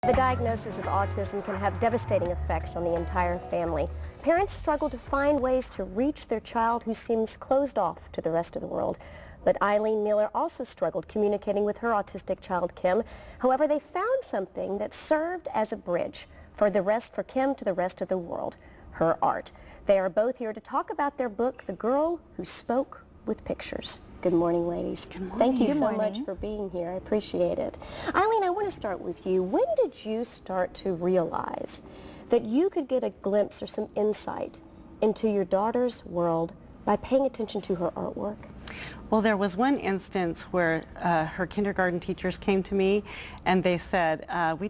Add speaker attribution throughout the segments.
Speaker 1: The diagnosis of autism can have devastating effects on the entire family. Parents struggle to find ways to reach their child who seems closed off to the rest of the world. But Eileen Mueller also struggled communicating with her autistic child, Kim. However, they found something that served as a bridge for Kim to the rest of the world, her art. They are both here to talk about their book, The Girl Who Spoke with Pictures. Good morning, ladies.
Speaker 2: Good morning.
Speaker 1: Thank you
Speaker 2: so
Speaker 1: much for being here. I appreciate it. Eileen, I want to start with you. When did you start to realize that you could get a glimpse or some insight into your daughter's world by paying attention to her artwork?
Speaker 2: Well, there was one instance where her kindergarten teachers came to me and they said, we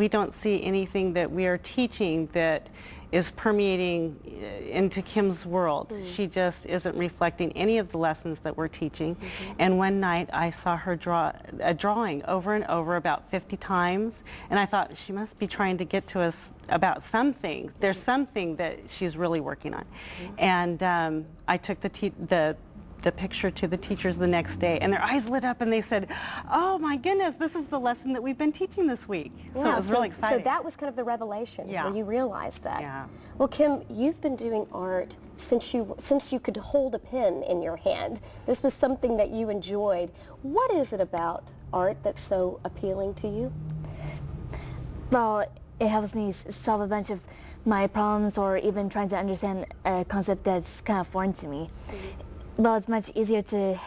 Speaker 2: don't see anything that we are teaching that is permeating into Kim's world. She just isn't reflecting any of the lessons that we're teaching. And one night I saw her draw a drawing over and over about 50 times, and I thought she must be trying to get to us about something. There's something that she's really working on. And I took the picture to the teachers the next day, and their eyes lit up and they said, oh my goodness, this is the lesson that we've been teaching this week.
Speaker 1: Yeah,
Speaker 2: so it was really exciting.
Speaker 1: So that was kind of the revelation when you realized that.
Speaker 2: Yeah.
Speaker 1: Well, Kim, you've been doing art since you could hold a pen in your hand. This was something that you enjoyed. What is it about art that's so appealing to you?
Speaker 3: Well, it helps me solve a bunch of my problems, or even trying to understand a concept that's kind of foreign to me. Well, it's much easier to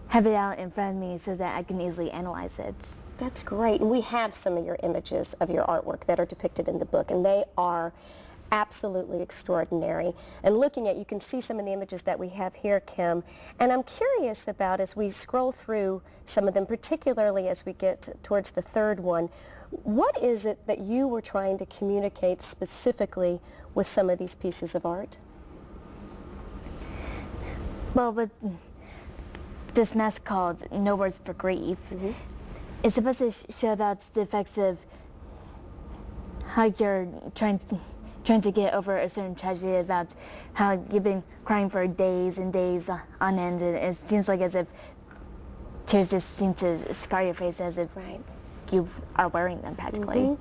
Speaker 3: have it out in front of me so that I can easily analyze it.
Speaker 1: That's great. And we have some of your images of your artwork that are depicted in the book, and they are absolutely extraordinary. And looking at, you can see some of the images that we have here, Kim. And I'm curious about, as we scroll through some of them, particularly as we get towards the third one, what is it that you were trying to communicate specifically with some of these pieces of art?
Speaker 3: Well, with this mess called No Words for Grief, it's supposed to show about the effects of how you're trying to get over a certain tragedy, about how you've been crying for days and days on end, and it seems like as if tears just seem to scar your face, as if you are wearing them practically.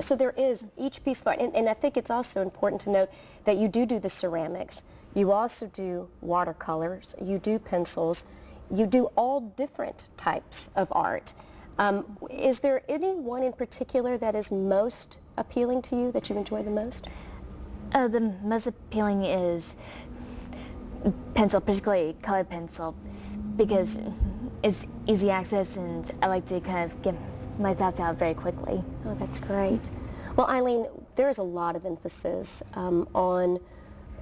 Speaker 1: So there is each piece of art, and I think it's also important to note that you do the ceramics. You also do watercolors, you do pencils, you do all different types of art. Is there any one in particular that is most appealing to you, that you enjoy the most?
Speaker 3: The most appealing is pencil, particularly colored pencil, because it's easy access and I like to kind of get my thoughts out very quickly.
Speaker 1: Oh, that's great. Well, Eileen, there is a lot of emphasis on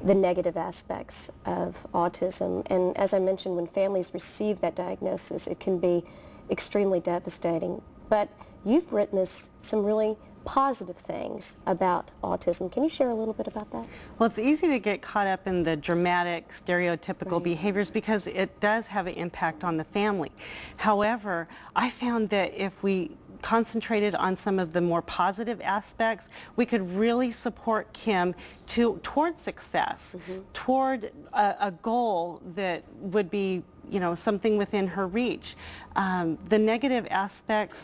Speaker 1: the negative aspects of autism, and as I mentioned, when families receive that diagnosis, it can be extremely devastating. But you've witnessed some really positive things about autism. Can you share a little bit about that?
Speaker 2: Well, it's easy to get caught up in the dramatic, stereotypical behaviors because it does have an impact on the family. However, I found that if we concentrated on some of the more positive aspects, we could really support Kim toward success, toward a goal that would be, something within her reach. The negative aspects,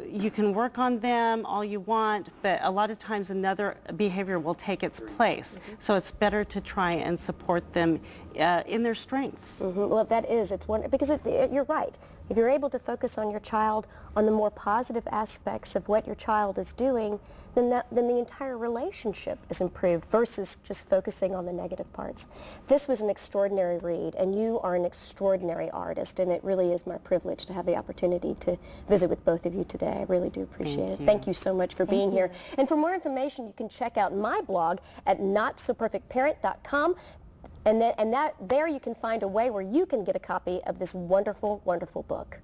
Speaker 2: you can work on them all you want, but a lot of times another behavior will take its place. So it's better to try and support them in their strengths.
Speaker 1: Well, it's one, because you're right. If you're able to focus on your child, on the more positive aspects of what your child is doing, then the entire relationship is improved versus just focusing on the negative parts. This was an extraordinary read, and you are an extraordinary artist, and it really is my privilege to have the opportunity to visit with both of you today. I really do appreciate it. Thank you so much for being here. And for more information, you can check out my blog at notsoperfectparent.com. And there you can find a way where you can get a copy of this wonderful, wonderful book.